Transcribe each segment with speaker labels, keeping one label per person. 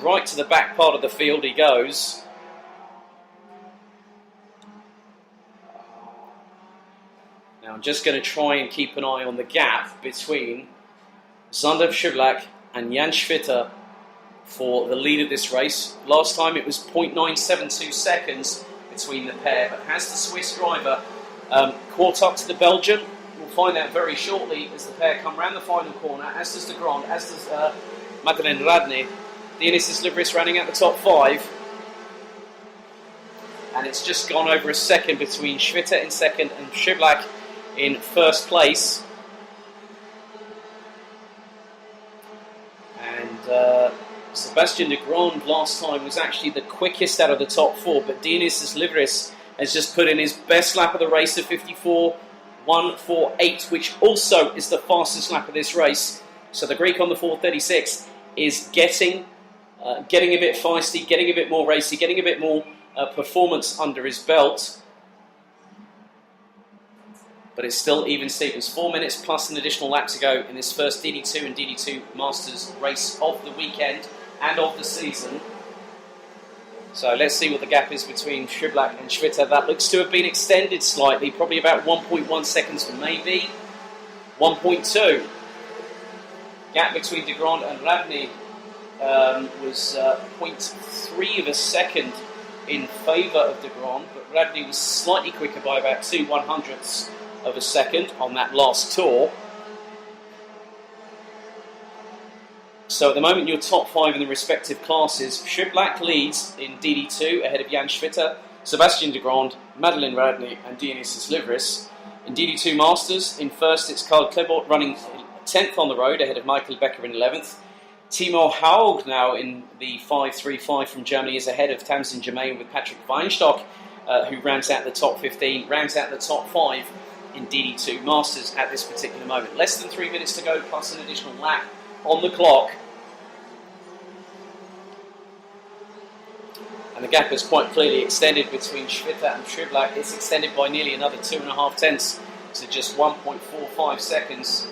Speaker 1: right to the back part of the field he goes. Now I'm just going to try and keep an eye on the gap between Zander Przyblak and Jan Schwitter for the lead of this race. Last time it was 0.972 seconds between the pair, but has the Swiss driver caught up to the Belgian? We'll find out very shortly as the pair come round the final corner, as does de Grande, as does Madeleine Radney. Dionysius Livris running out the top 5. And it's just gone over a second between Schwitter in second and Przyblak in first place. And Sebastian de Grande last time was actually the quickest out of the top 4, but Dionysius Livris has just put in his best lap of the race of 54.148, which also is the fastest lap of this race. So the Greek on the 4:36 is getting a bit feisty, getting a bit more racy, getting a bit more performance under his belt. But it's still even Stevens. 4 minutes plus an additional lap to go in this first DD2 and DD2 Masters race of the weekend and of the season. So let's see what the gap is between Przyblak and Schwitter. That looks to have been extended slightly, probably about 1.1 seconds, maybe 1.2. Gap between de Grande and Radney was 0.3 of a second in favour of de Grande, but Radney was slightly quicker by about 0.02 of a second on that last tour. So at the moment, your top 5 in the respective classes: Przyblak leads in DD2 ahead of Jan Schwitter, Sebastian de Grande, Madeleine Radney and Dionysius Livris. In DD2 Masters, in first it's Karl Klebort running 10th on the road ahead of Michael Becker in 11th. Timo Haug now in the 5.35 from Germany is ahead of Tamsin Germain with Patrick Weinstock, who rounds out the top 15, rounds out the top 5 in DD2 Masters at this particular moment. Less than 3 minutes to go plus an additional lap on the clock. And the gap is quite clearly extended between Schwitter and Przyblak. It's extended by nearly another 2.5 tenths to just 1.45 seconds.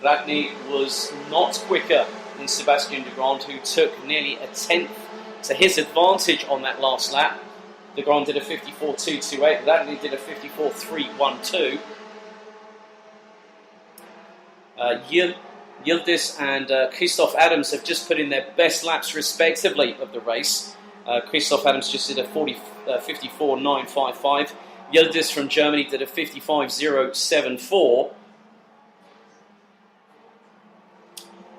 Speaker 1: Radney was not quicker than Sebastian de Grande, who took nearly a tenth to his advantage on that last lap. De Grande did a 54.228, Radney did a 54.312. Yildiz and Christoph Adams have just put in their best laps respectively of the race. Christoph Adams just did a 54.955. Yildiz from Germany did a 55.074.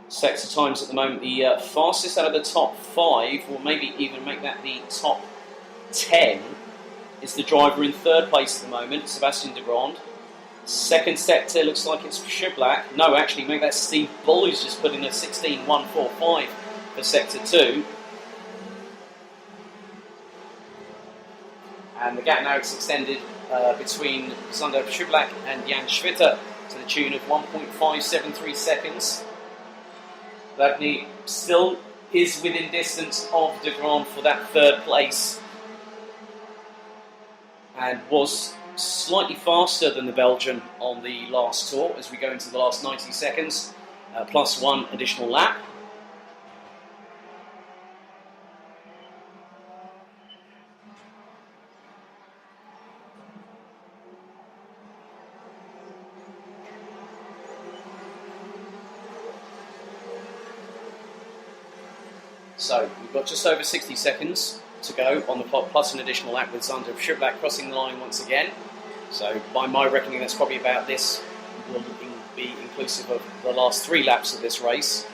Speaker 1: Sector times at the moment, the fastest out of the top 5, or maybe even make that the top 10, is the driver in third place at the moment, Sebastian de Grande. Second sector looks like it's Przyblak. No, actually, make that Steve Bull, who's just put in a 16.145 for sector 2. And the gap now is extended between Zander Przyblak and Jan Schwitter to the tune of 1.573 seconds. Radney still is within distance of de Grande for that third place and was slightly faster than the Belgian on the last tour as we go into the last 90 seconds, plus 1 additional lap. So we've got just over 60 seconds to go on the clock, plus an additional lap with Zander Przyblak crossing the line once again. So by my reckoning, that's probably about this will be inclusive of the last 3 laps of this race.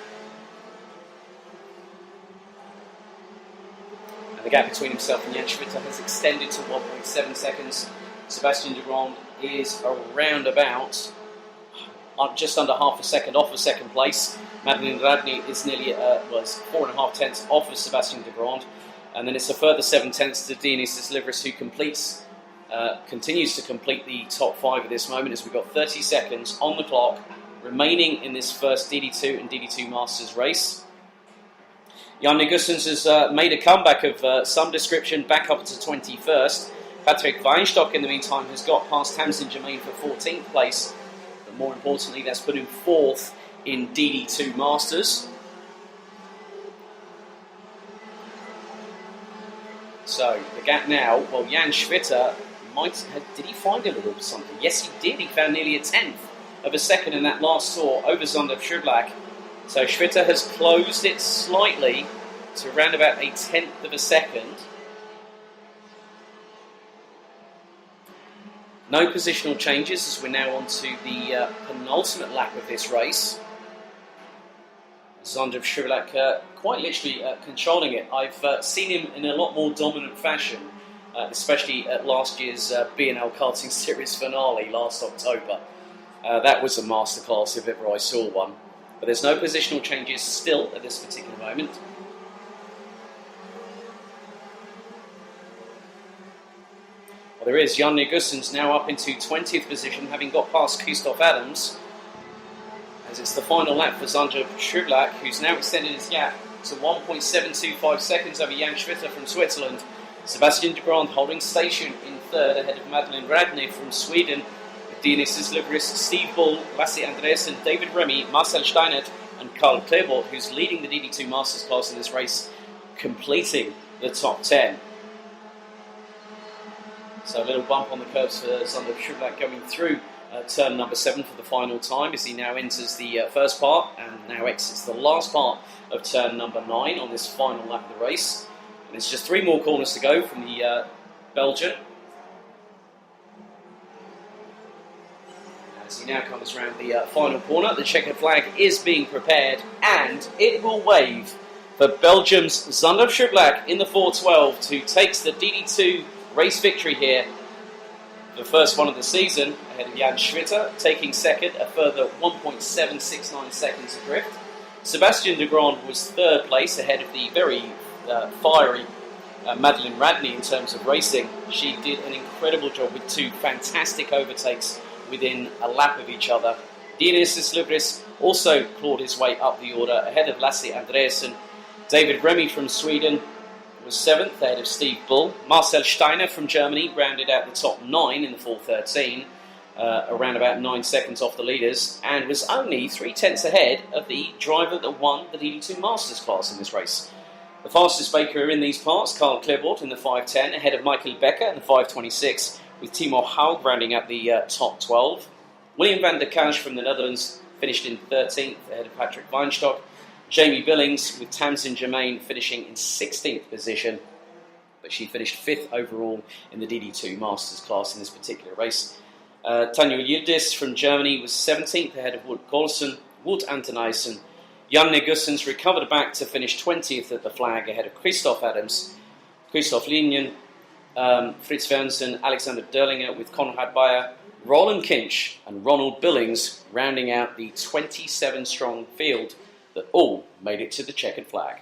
Speaker 1: And the gap between himself and Jan Schwitter has extended to 1.7 seconds. Sebastian de Grande is around about just under half a second off of second place. Madeleine Radney is nearly was 4.5 tenths off of Sebastian de Grande, and then it's a further 7 tenths to Dionysius Livris, who continues to complete the top 5 at this moment, as we've got 30 seconds on the clock remaining in this first DD2 and DD2 Masters race. Jan Negusens has made a comeback of some description, back up to 21st. Patrick Weinstock, in the meantime, has got past Tamsin Germain for 14th place. But more importantly, that's put him 4th in DD2 Masters. So the gap now, well, Jan Schwitter did he find a little something? Yes, he did. He found nearly a tenth of a second in that last tour over Zonder Schublack. So Schwitter has closed it slightly to around about a tenth of a second. No positional changes as we're now on to the penultimate lap of this race. Zonder Schublack quite literally controlling it. I've seen him in a lot more dominant fashion, especially at last year's BNL Karting Series finale last October. That was a masterclass if ever I saw one. But there's no positional changes still at this particular moment. Well, there is. Jan Negussen's now up into 20th position, having got past Christoph Adams. As it's the final lap for Zonder Schublack, who's now extended his gap to 1.725 seconds over Jan Schwitter from Switzerland. Sebastian de Grand holding station in third, ahead of Madeleine Radney from Sweden. Dionysius Lugris, Steve Bull, Lasse Andreasen, David Remy, Marcel Steinert and Karl Klebold, who's leading the DD2 Masters class in this race, completing the top 10. So a little bump on the curves for Zonder Schublack going through turn number 7 for the final time as he now enters the first part and now exits the last part of turn number 9 on this final lap of the race. And it's just 3 more corners to go from the Belgian. As he now comes around the final corner, the checkered flag is being prepared and it will wave for Belgium's Zonder Schublack in the 412 who takes the DD2 race victory here. The first one of the season, ahead of Jan Schwitter, taking second, a further 1.769 seconds adrift. Sebastian de Grand was third place, ahead of the very fiery Madeleine Radney in terms of racing. She did an incredible job with 2 fantastic overtakes within a lap of each other. Dionysius Lugris also clawed his way up the order, ahead of Lasse Andreasen. David Remy from Sweden was 7th, ahead of Steve Bull. Marcel Steiner from Germany rounded out the top 9 in the 413, around about 9 seconds off the leaders, and was only 3/10 ahead of the driver that won the DD2 Masters class in this race. The fastest baker in these parts, Karl Klebold in the 5:10, ahead of Michael Becker in the 5:26, with Timo Haug rounding out the top 12. William van der Kaj from the Netherlands finished in 13th, ahead of Patrick Weinstock. Jamie Billings with Tamsin Germain finishing in 16th position, but she finished 5th overall in the DD2 Masters class in this particular race. Tanja Yildiz from Germany was 17th, ahead of Wout Colson, Wout Antonijssen. Jan Negussen's recovered back to finish 20th at the flag, ahead of Christoph Adams, Christoph Linjen, Fritz Wernsen, Alexander Derlinger with Konrad Bayer, Roland Kinch and Ronald Billings rounding out the 27-strong field that all made it to the checkered flag.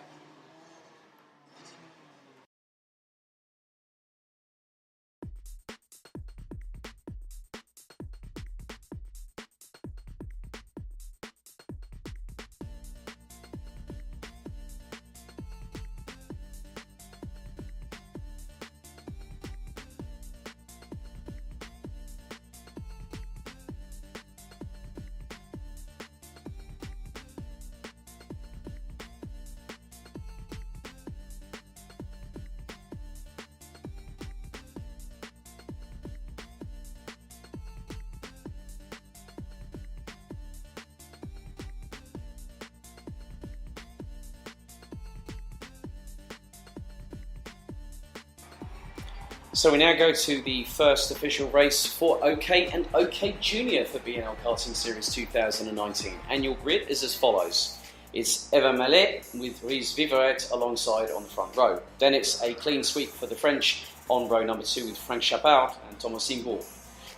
Speaker 1: So we now go to the first official race for OK and OK Junior for BNL Karting Series 2019. Annual grid is as follows. It's Eva Mallet with Rhys Vivaret alongside on the front row. Then it's a clean sweep for the French on row number 2 with Frank Chapard and Thomas Simbourg.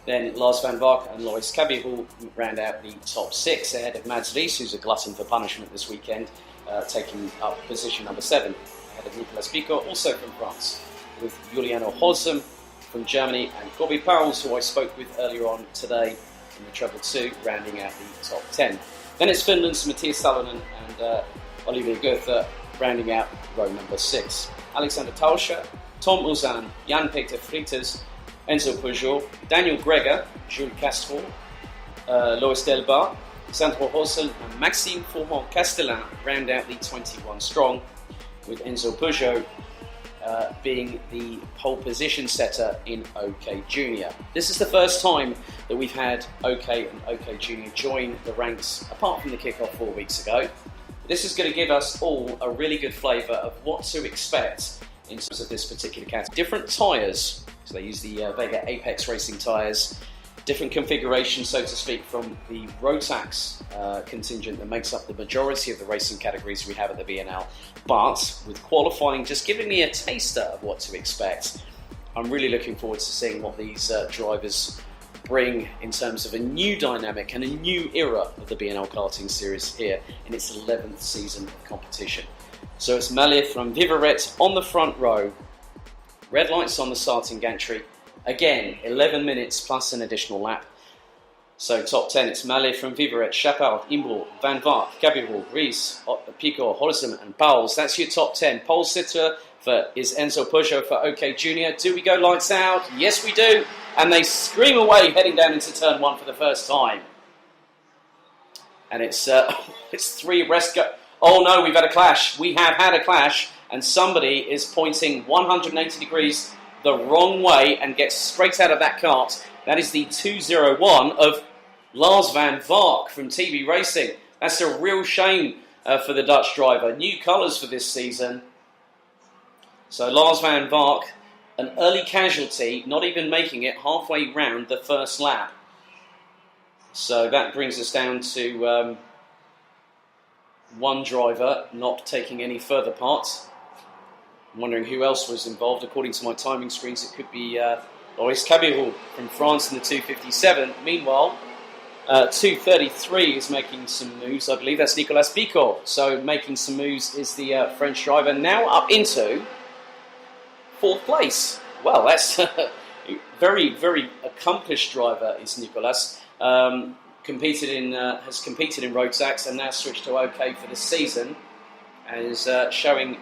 Speaker 1: Then Lars van Vark and Loris Cabirou round out the top 6 ahead of Mads Ries, who's a glutton for punishment this weekend, taking up position number 7 ahead of Nicolas Pico, also from France, with Juliano Hosem from Germany and Corby Powles, who I spoke with earlier on today in the Treble 2, rounding out the top 10. Then it's Finland's Matthias Salonen and Olivier Goethe rounding out row number 6. Alexander Tauscher, Tom Uzan, Jan-Peter Fritters, Enzo Peugeot, Daniel Greger, Jules Castro, Lois Delbar, Sandro Hossel and Maxime Fourmont-Castellin round out the 21 strong, with Enzo Peugeot being the pole position setter in OK Junior. This is the first time that we've had OK and OK Junior join the ranks, apart from the kickoff 4 weeks ago. This is going to give us all a really good flavour of what to expect in terms of this particular category. Different tyres, so they use the Vega Apex Racing tyres, different configuration, so to speak, from the Rotax contingent that makes up the majority of the racing categories we have at the BNL. But with qualifying just giving me a taster of what to expect, I'm really looking forward to seeing what these drivers bring in terms of a new dynamic and a new era of the BNL karting series here in its 11th season of competition. So it's Malé from Vivaret on the front row, red lights on the starting gantry, again 11 minutes plus an additional lap. So top 10, it's Malé from Vivaret, Chappard, Imbo, Van Vaart, Cabirou, Rees, Pico, Hollesum and Pauls. That's your top 10. Pole sitter is Enzo Peugeot for OK Junior. Do we go lights out? Yes we do. And they scream away heading down into turn 1 for the first time. And it's 3 abreast go. Oh no, we've had a clash. We have had a clash, and somebody is pointing 180 degrees the wrong way and gets straight out of that kart. That is the 201 of Lars van Vark from TB Racing. That's a real shame for the Dutch driver. New colours for this season. So Lars van Vark, an early casualty, not even making it halfway round the first lap. So that brings us down to one driver not taking any further part. I'm wondering who else was involved. According to my timing screens, it could be Loris Cabirou from France in the 257. Meanwhile, 233 is making some moves. I believe that's Nicolas Picot. So making some moves is the French driver. Now up into 4th place. Well, that's a very, very accomplished driver is Nicolas. Has competed in Rotax and now switched to OK for this season, and is showing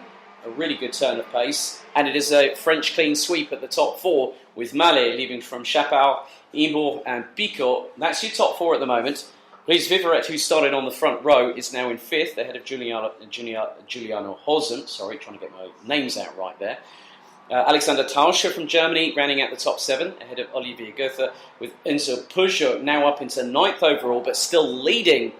Speaker 1: a really good turn of pace. And it is a French clean sweep at the top 4 with Malé leaving from Chappard, Imbo and Picot. That's your top 4 at the moment. Rees Vivaret, who started on the front row, is now in 5th ahead of Giuliano Hosen. Sorry, trying to get my names out right there. Alexander Tauscher from Germany rounding out the top 7 ahead of Olivier Goethe, with Enzo Peugeot now up into 9th overall but still leading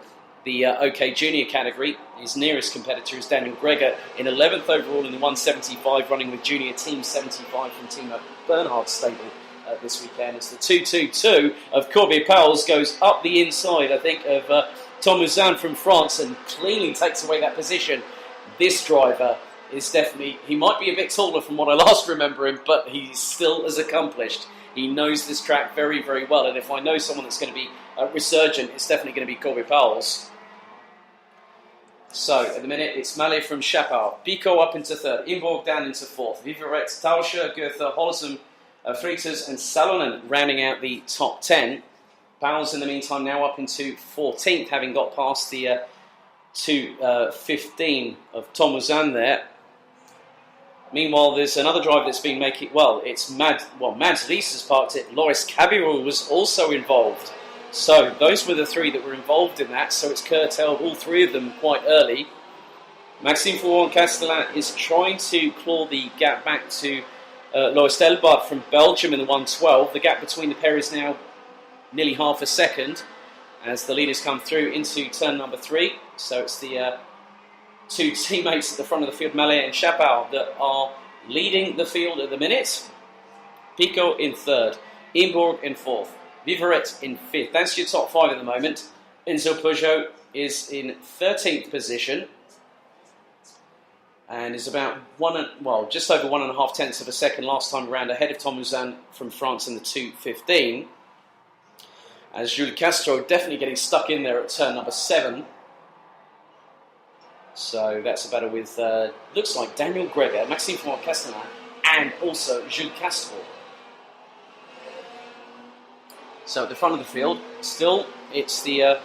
Speaker 1: the OK Junior category. His nearest competitor is Daniel Greger in 11th overall in the 175, running with Junior Team 75 from Timo Bernhard's stable this weekend. It's the 222 of Corbet Pauls goes up the inside, I think, of Tom Mouzin from France and cleanly takes away that position. This driver is definitely, he might be a bit taller from what I last remember him, but he's still as accomplished. He knows this track very, very well, and if I know someone that's going to be resurgent, it's definitely going to be Corbet Pauls. So, at the minute, it's Malé from Chappard, Pico up into 3rd, Imborg down into 4th, Vivaret, Tauscher, Goethe, Hollesum, Fritas and Salonen rounding out the top 10. Pauls, in the meantime, now up into 14th, having got past the 215 of Tom Mouzin there. Meanwhile, there's another driver that's been making, it's Mads Rees has parked it. Loris Cabirou was also involved. So those were the 3 that were involved in that, so it's curtailed all 3 of them quite early. Maxime Fouron-Castellan is trying to claw the gap back to Loris Delbart from Belgium in the 112. The gap between the pair is now nearly half a second as the leaders come through into turn number 3. So it's the 2 teammates at the front of the field, Malé and Chappard, that are leading the field at the minute. Pico in 3rd, Imborg in 4th, Vivaret in 5th. That's your top 5 at the moment. Enzo Peugeot is in 13th position and is about just over 1.5 tenths of a second last time around ahead of Tom Mouzin from France in the 215. As Jules Castro definitely getting stuck in there at turn number 7. So that's a battle with, looks like Daniel Greger, Maxime Fouron-Castellan, and also Jules Castro. So at the front of the field, still it's the,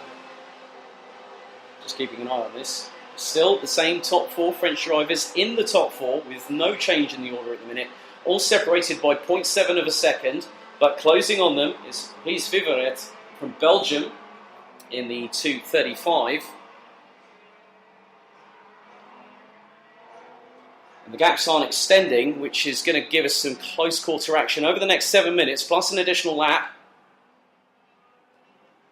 Speaker 1: just keeping an eye on this, still the same top 4 French drivers in the top 4 with no change in the order at the minute, all separated by 0.7 of a second, but closing on them is Rees Vivaret from Belgium in the 235. And the gaps aren't extending, which is going to give us some close quarter action over the next 7 minutes, plus an additional lap.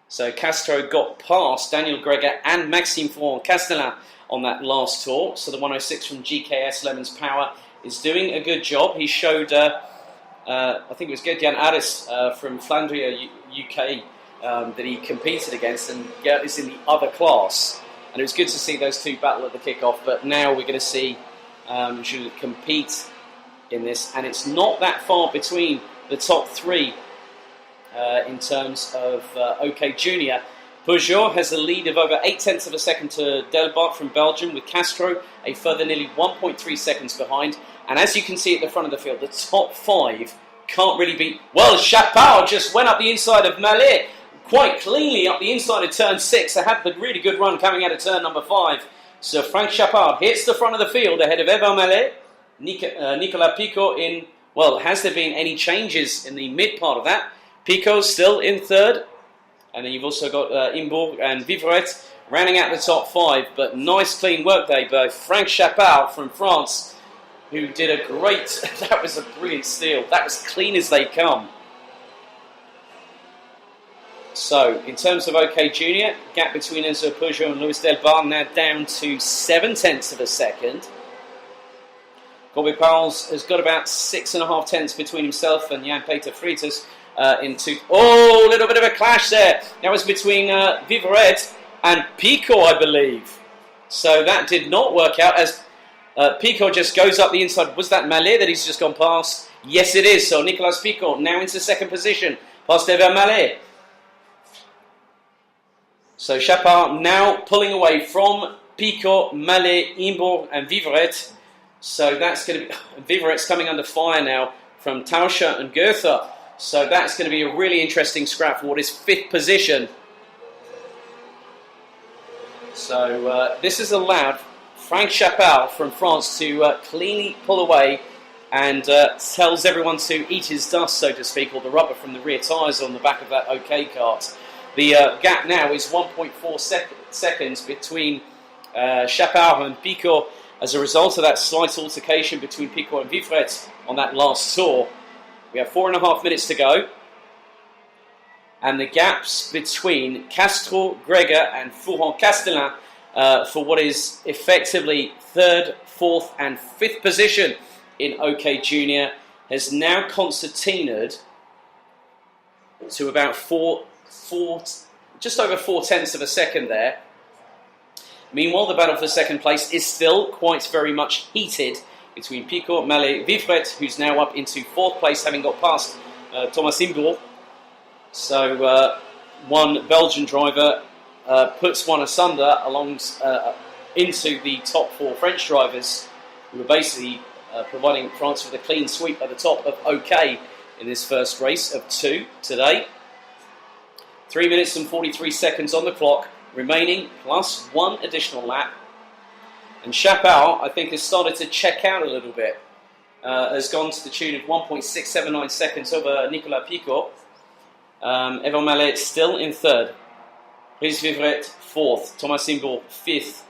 Speaker 1: So Castro got past Daniel Greger and Maxime Fourron-Castellan on that last tour. So the 106 from GKS Lemons Power is doing a good job. He showed, I think it was Gedian Aris from Flandria, UK, that he competed against, and Gert is in the other class. And it was good to see those two battle at the kickoff, but now we're going to see Jules compete in this, and it's not that far between the top three in terms of OK Junior. Peugeot has a lead of over 0.8 of a second to Delbart from Belgium, with Castro a further nearly 1.3 seconds behind. And as you can see at the front of the field, the top five can't really beat. Well, Chappard just went up the inside of Mallet quite cleanly up the inside of turn 6. They had the really good run coming out of turn number 5. So Frank Chappard hits the front of the field ahead of Evan Mallet. Nicolas Picot in, well, has there been any changes in the mid part of that? Picot still in third. And then you've also got Imbourg and Vivrette rounding out the top 5. But nice clean work there by Frank Chappard from France, who did a great, that was a brilliant steal. That was clean as they come. So, in terms of OK Junior, gap between Enzo Peugeot and Louis Delbar now down to 0.7 of a second. Corbett Powles has got about 6.5 tenths between himself and Jan-Peter Freitas in two. Oh, a little bit of a clash there. That was between Vivrette and Picot, I believe. So that did not work out as Picot just goes up the inside. Was that Mallet that he's just gone past? Yes, it is. So Nicolas Picot now into second position, past Evan Mallet. So Chappard now pulling away from Picot, Mallet, Imbourg and Vivrette. So that's going to be... Vivrette's coming under fire now from Tauscher and Goethe. So that's going to be a really interesting scrap for what is 5th position. So this has allowed Frank Chappard from France to cleanly pull away and tells everyone to eat his dust, so to speak, or the rubber from the rear tyres on the back of that OK kart. The gap now is 1.4 seconds between Chappard and Picot as a result of that slight altercation between Picot and Vivrette on that last tour. We have 4.5 minutes to go. And the gaps between Castro, Greger and Fourron-Castellan for what is effectively 3rd, 4th and 5th position in OK Junior has now concertinaed to about just over 0.4 of a second there. Meanwhile, the battle for second place is still quite very much heated between Picot, Mallet, Vivrette, who's now up into 4th place, having got past Thomas Imbourg. So one Belgian driver puts one asunder into the top 4 French drivers, who are basically providing France with a clean sweep at the top of OK in this first race of 2 today. 3 minutes and 43 seconds on the clock remaining, plus one additional lap. And Chappard, I think, has started to check out a little bit. Has gone to the tune of 1.679 seconds over Nicolas Picot. Evan Mallet still in 3rd. Brice Vivrette 4th. Thomas Imbourg 5th.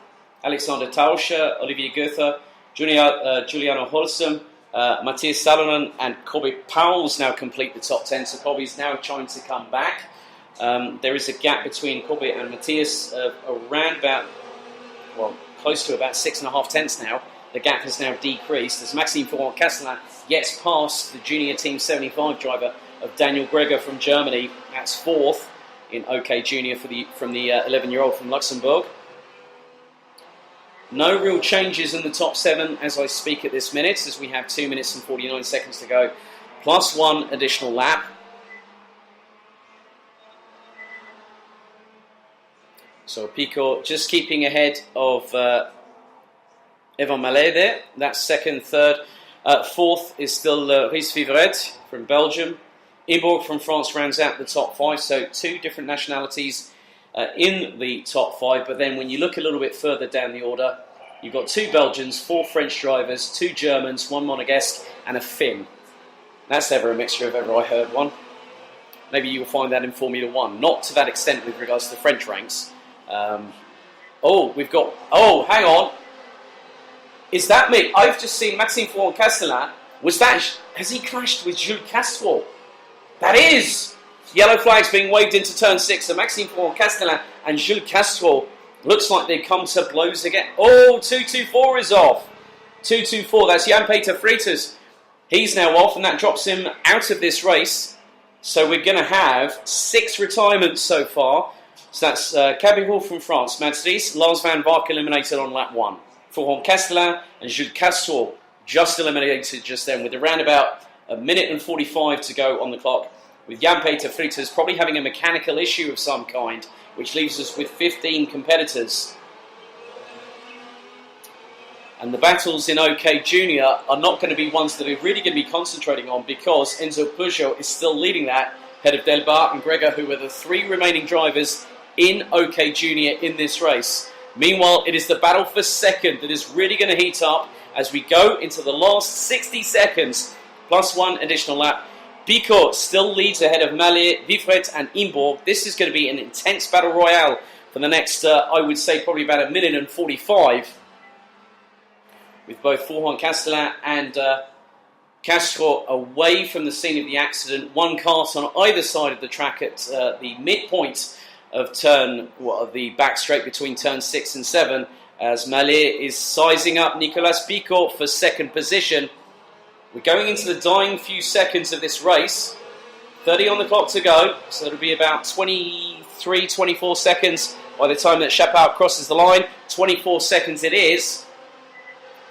Speaker 1: Alexander Tauscher, Olivier Goethe, Giuliano Holsum, Matthias Salonen and Corbett Powles now complete the top 10. So Corbet's now trying to come back. There is a gap between Corbett and Matthias around about, well, close to about 6.5 tenths now. The gap has now decreased as Maxime Fourron-Castellan gets past the Junior Team 75 driver of Daniel Greger from Germany. That's 4th in OK Junior from the 11-year-old from Luxembourg. No real changes in the top 7 as I speak at this minute, as we have 2 minutes and 49 seconds to go, plus one additional lap. So Picot just keeping ahead of Evan Mallet there. That's 2nd, 3rd. 4th is still Brice Vivrette from Belgium. Imbourg from France rounds out the top 5. So 2 different nationalities in the top 5. But then when you look a little bit further down the order, you've got 2 Belgians, 4 French drivers, 2 Germans, 1 Monegasque and a Finn. That's ever a mixture if ever I heard one. Maybe you'll find that in Formula 1. Not to that extent with regards to the French ranks. Hang on. Is that me? I've just seen Maxime Fouan-Castellan. Has he clashed with Jules Castro? That is! Yellow flags being waved into turn 6. So Maxime Fouan-Castellan and Jules Castro looks like they come to blows again. Oh, 2-2-4 is off. 2-2-4, that's Jan-Peter Freitas. He's now off, and that drops him out of this race. So we're going to have 6 retirements so far. So that's Cabirol from France, Mads Ries, Lars van Vark eliminated on lap 1. Fouan-Castellan and Jules Castro just eliminated just then, with around about a minute and 45 to go on the clock, with Jan-Peter Freitas probably having a mechanical issue of some kind, which leaves us with 15 competitors. And the battles in OK Junior are not going to be ones that we're really going to be concentrating on, because Enzo Peugeot is still leading that, ahead of Delbart and Gregor, who are the 3 remaining drivers in OK Junior in this race. Meanwhile, it is the battle for second that is really going to heat up as we go into the last 60 seconds, plus 1 additional lap. Picot still leads ahead of Mallet, Vivret and Imborg. This is going to be an intense battle royale for the next, I would say, probably about a minute and 45. With both Fouan-Castellan and Castro away from the scene of the accident. 1 cart on either side of the track at the midpoint of the back straight between turn 6 and 7, as Mallet is sizing up Nicolas Picot for second position. We're going into the dying few seconds of this race. 30 on the clock to go, so it'll be about 23, 24 seconds by the time that Chappell crosses the line. 24 seconds it is.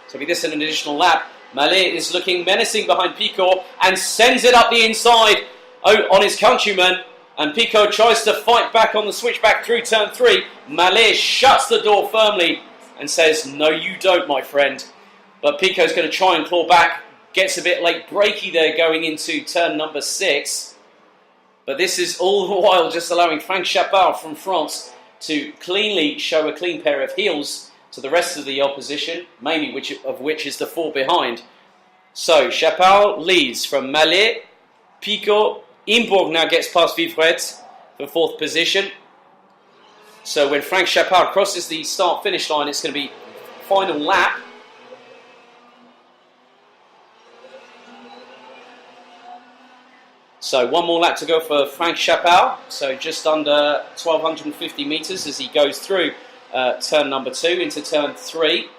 Speaker 1: So be this an additional lap. Mallet is looking menacing behind Picot and sends it up the inside on his countryman. And Picot tries to fight back on the switchback through turn 3. Mallet shuts the door firmly and says, "No, you don't, my friend." But Picot's going to try and claw back. Gets a bit late breaky there going into turn number 6. But this is all the while just allowing Frank Chappard from France to cleanly show a clean pair of heels to the rest of the opposition, mainly of which is the 4 behind. So Chappard leads from Mallet, Picot. Imborg now gets past Vivret for 4th position. So when Frank Chappard crosses the start-finish line, it's going to be final lap. So 1 more lap to go for Frank Chappard. So just under 1,250 metres as he goes through turn number 2 into turn 3.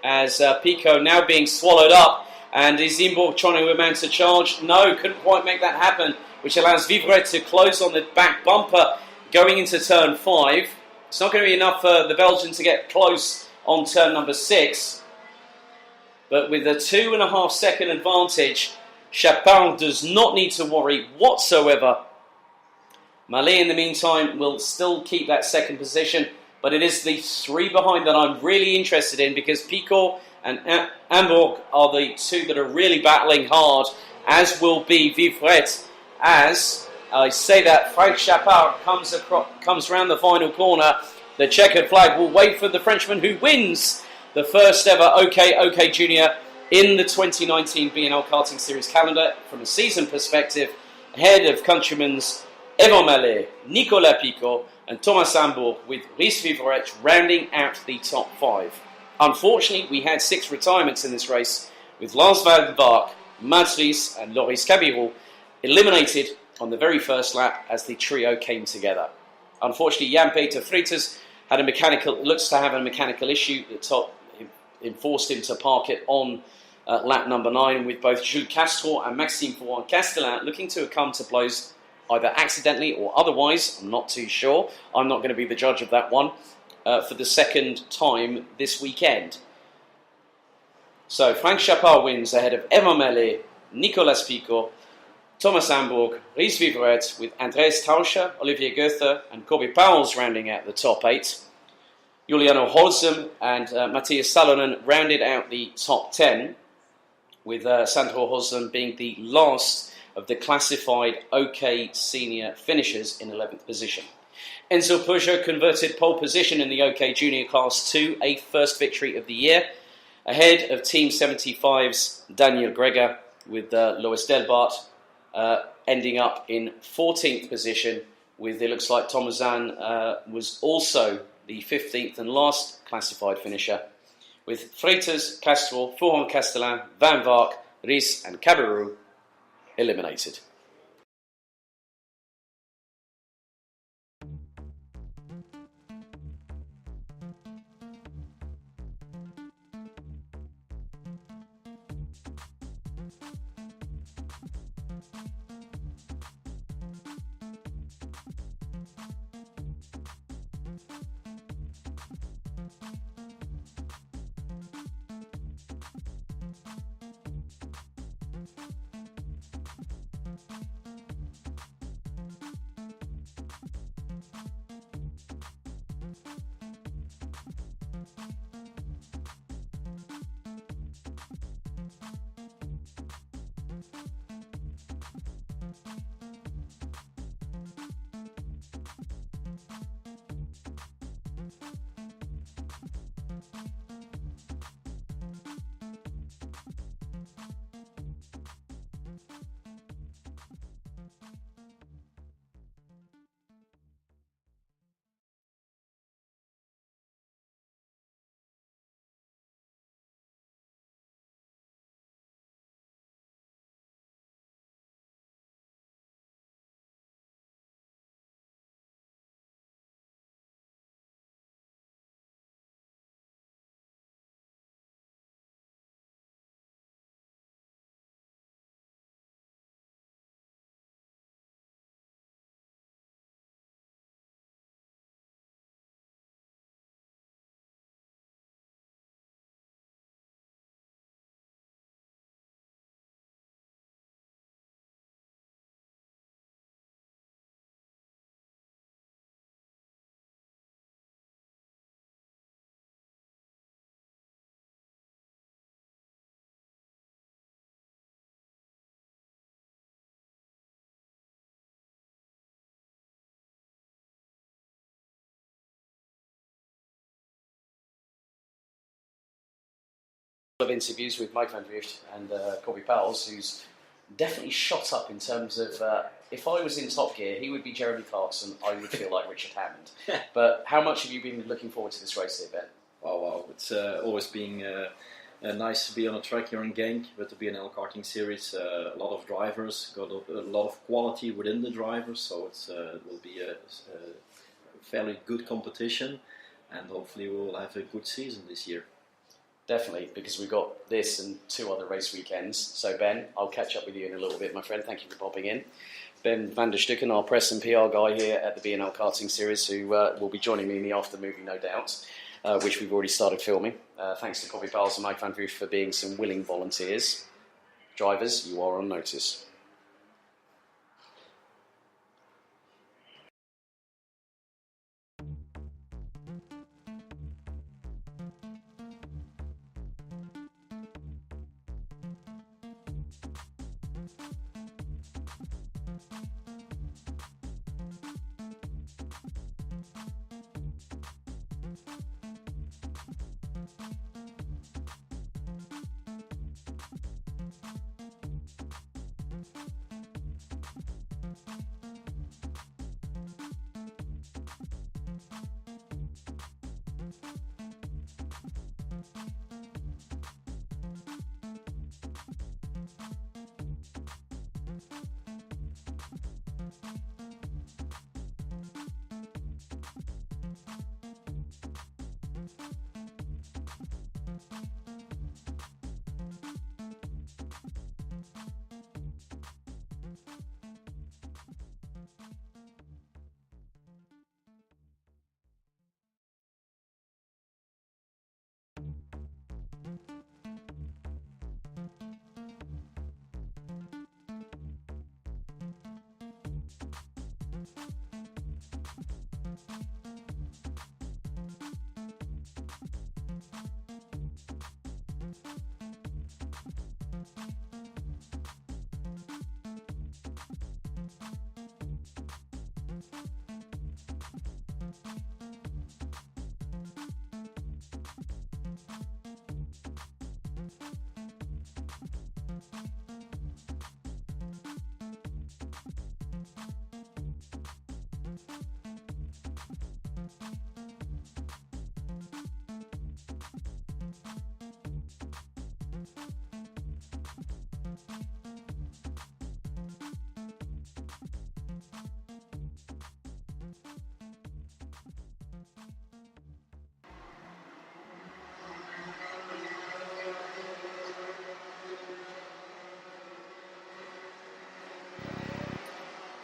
Speaker 1: As Picot now being swallowed up. And is Imborg trying to mount a charge? No, couldn't quite make that happen, which allows Vivret to close on the back bumper going into turn 5. It's not going to be enough for the Belgian to get close on turn number 6. But with a 2.5 second advantage, Chappard does not need to worry whatsoever. Mallet, in the meantime, will still keep that second position, but it is the 3 behind that I'm really interested in, because Picot and Imborg are the 2 that are really battling hard, as will be Vivret. As I say that, Frank Chappard comes round the final corner. The checkered flag will wait for the Frenchman who wins the first ever OK Junior in the 2019 BNL Karting Series calendar from a season perspective, ahead of countrymen Evan Mallet, Nicolas Picot and Thomas Imborg, with Ries Vivret rounding out the top 5. Unfortunately, we had 6 retirements in this race, with Lars van Vark, Mads Ries and Loris Cabirol eliminated on the very first lap as the trio came together. Unfortunately, Jan-Peter Freitas looks to have a mechanical issue that enforced him to park it on lap number 9, with both Jules Castro and Maxime Fouan-Castellan looking to have come to blows either accidentally or otherwise. I'm not too sure. I'm not going to be the judge of that one for the second time this weekend. So Frank Chappard wins ahead of Evan Mallet, Nicolas Picot, Thomas Imborg, Ries Vivret, with Andreas Tauscher, Olivier Goethe and Corby Powles rounding out the top 8. Juliano Holzem and Matthias Salonen rounded out the top 10, with Sandro Holzem being the last of the classified OK senior finishers in 11th position. Enzo Peugeot converted pole position in the OK Junior Class 2, a first victory of the year, ahead of Team 75's Daniel Gregor, with Lois Delbart ending up in 14th position, with it looks like Tomazan was also the 15th and last classified finisher, with Freitas, Castro, Fouhon Castellan, Van Vark, Ries and Cabarrou eliminated. Of interviews with Mike van Drift and Corby Powles, who's definitely shot up in terms of if I was in Top Gear, he would be Jeremy Clarkson, I would feel like Richard Hammond. But how much have you been looking forward to this race here, Ben?
Speaker 2: Well, it's always been nice to be on a track here in Genk with the BNL Karting Series. A lot of drivers, got a lot of quality within the drivers, so it will be a fairly good competition, and hopefully we will have a good season this year.
Speaker 1: Definitely, because we've got this and 2 other race weekends. So Ben, I'll catch up with you in a little bit, my friend. Thank you for popping in. Ben van der Stucken, our press and PR guy here at the BNL Karting Series, who will be joining me in the after movie, no doubt, which we've already started filming. Thanks to Corby Powles and Mike van Drift for being some willing volunteers. Drivers, you are on notice.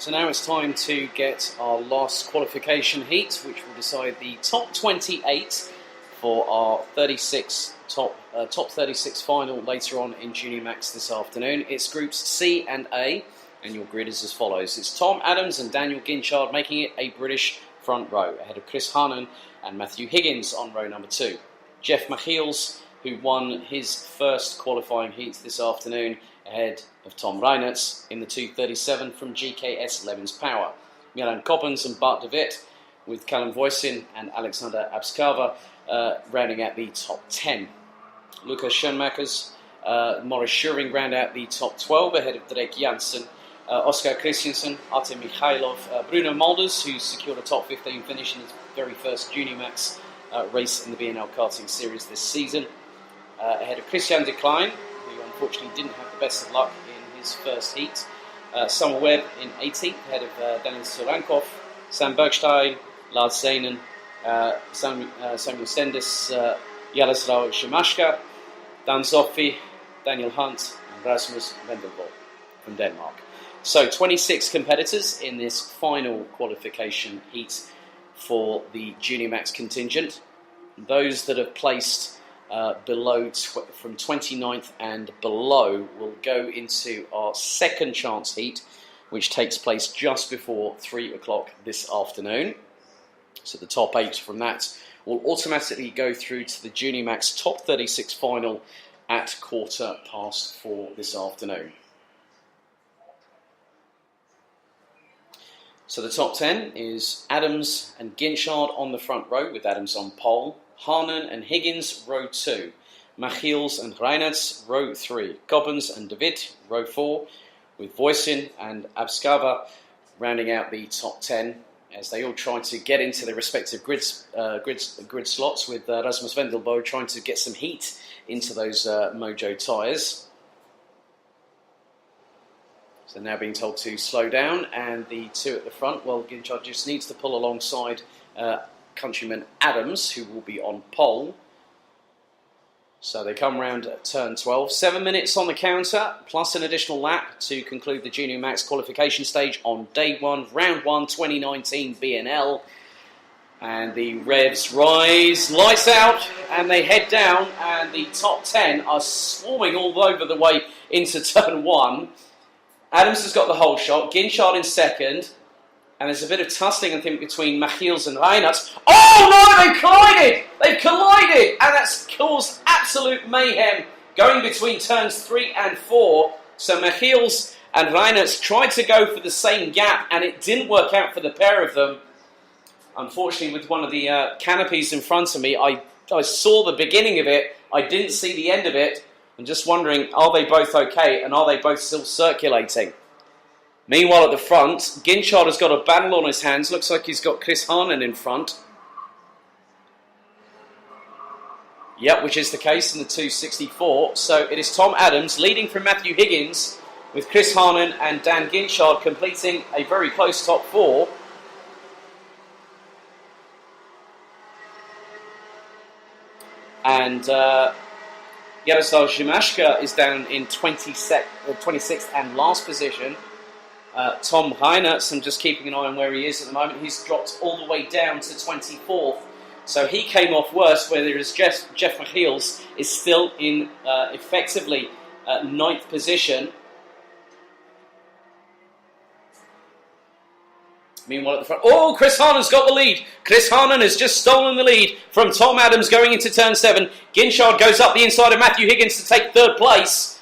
Speaker 1: So now it's time to get our last qualification heat, which will decide the top 28 for our top 36 final later on in Junior Max this afternoon. It's groups C and A, and your grid is as follows. It's Tom Adams and Daniel Ginchard making it a British front row, ahead of Chris Harnan and Matthew Higgins on row number 2. Jeff Michiels, who won his first qualifying heat this afternoon, ahead of Tom Reinertz in the 2:37 from GKS Levens Power. Milan Koppens and Bart de Wit, with Callum Voisin and Alexander Abskava rounding out the top 10. Lucas Schoenmakers, Morris Schuring round out the top 12 ahead of Drake Janssen, Oscar Christensen, Artem Mikhailov, Bruno Mulders, who secured a top 15 finish in his very first Junior Max race in the BNL Karting Series this season, ahead of Christian de Klein, who unfortunately didn't have the best of luck in his first heat. Summer Webb in 18th, ahead of Daniel Solankov, Sam Bergstein, Lars Seinen, Samuel Stendis, Jaroslav Shimashka, Dan Zoffi, Daniel Hunt, and Rasmus Vendelbo from Denmark. So 26 competitors in this final qualification heat for the Junior Max contingent. Those that have placed from 29th and below will go into our second chance heat, which takes place just before 3 o'clock this afternoon. So the top 8 from that will automatically go through to the Junior Max top 36 final at 4:15 this afternoon. So the top 10 is Adams and Ginchard on the front row, with Adams on pole. Harnan and Higgins, row 2. Michiels and Reinertz, row 3. Koppens and de Wit, row 4, with Voisin and Abskava rounding out the top 10, as they all try to get into their respective grid slots, with Rasmus Vendelbo trying to get some heat into those Mojo tyres. So now being told to slow down, and the two at the front, well, Ginchard just needs to pull alongside countryman Adams, who will be on pole. So they come round at turn 12. 7 minutes on the counter, plus an additional lap to conclude the Junior Max qualification stage on day 1, round 1, 2019 BNL. And the revs rise, lights out, and they head down, and the top 10 are swarming all over the way into turn 1. Adams has got the whole shot, Ginchard in second, and there's a bit of tussling, I think, between Michiels and Reinertz. Oh no, they've collided! They've collided! And that's caused absolute mayhem going between turns 3 and 4. So Michiels and Reinertz tried to go for the same gap, and it didn't work out for the pair of them. Unfortunately, with one of the canopies in front of me, I saw the beginning of it, I didn't see the end of it. I'm just wondering, are they both okay, and are they both still circulating? Meanwhile, at the front, Ginchard has got a battle on his hands. Looks like he's got Chris Harnan in front. Yep, which is the case in the 2:64. So it is Tom Adams leading from Matthew Higgins, with Chris Harnan and Dan Ginchard completing a very close top 4. And Jaroslav Shimashka is down in 26th and last position. Tom Reinertz, I'm just keeping an eye on where he is at the moment, he's dropped all the way down to 24th. So he came off worse, whereas Jeff Michiels is still in effectively 9th position. Meanwhile at the front, oh, Chris Harnan's got the lead. Chris Harnan has just stolen the lead from Tom Adams going into turn 7. Ginchard goes up the inside of Matthew Higgins to take 3rd place.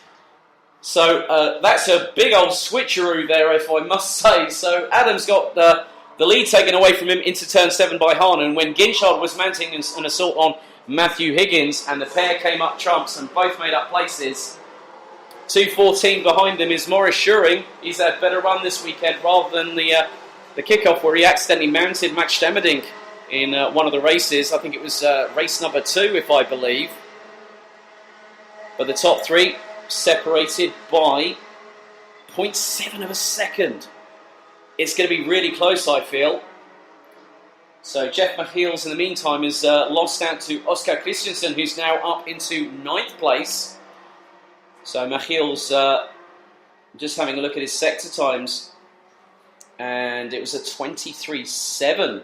Speaker 1: So that's a big old switcheroo there, if I must say. So Adams got the lead taken away from him into turn 7 by Harnan, when Ginchard was mounting an assault on Matthew Higgins, and the pair came up trumps and both made up places. 2:14 behind them is Morris Schuring. He's had a better run this weekend rather than the kickoff, where he accidentally mounted Max Stemmerdink in one of the races. I think it was race number 2, if I believe. But the top 3 separated by 0.7 of a second. It's going to be really close, I feel. So Jeff Michiels, in the meantime, has lost out to Oscar Christensen, who's now up into 9th place. So Michiels, just having a look at his sector times, and it was a 23-7.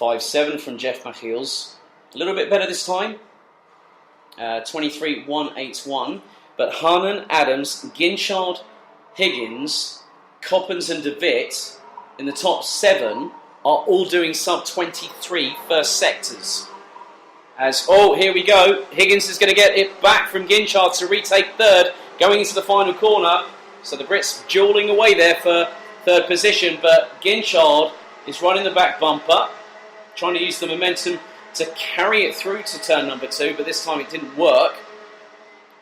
Speaker 1: 5-7 from Jeff Machiels. A little bit better this time. 23-1-8-1. But Harnan, Adams, Ginchard, Higgins, Coppens and De Witt in the top 7 are all doing sub-23 first sectors. Here we go. Higgins is going to get it back from Ginchard to retake third, going into the final corner. So the Brits dueling away there for third position, but Ginchard is running the back bumper, trying to use the momentum to carry it through to turn number 2, but this time it didn't work.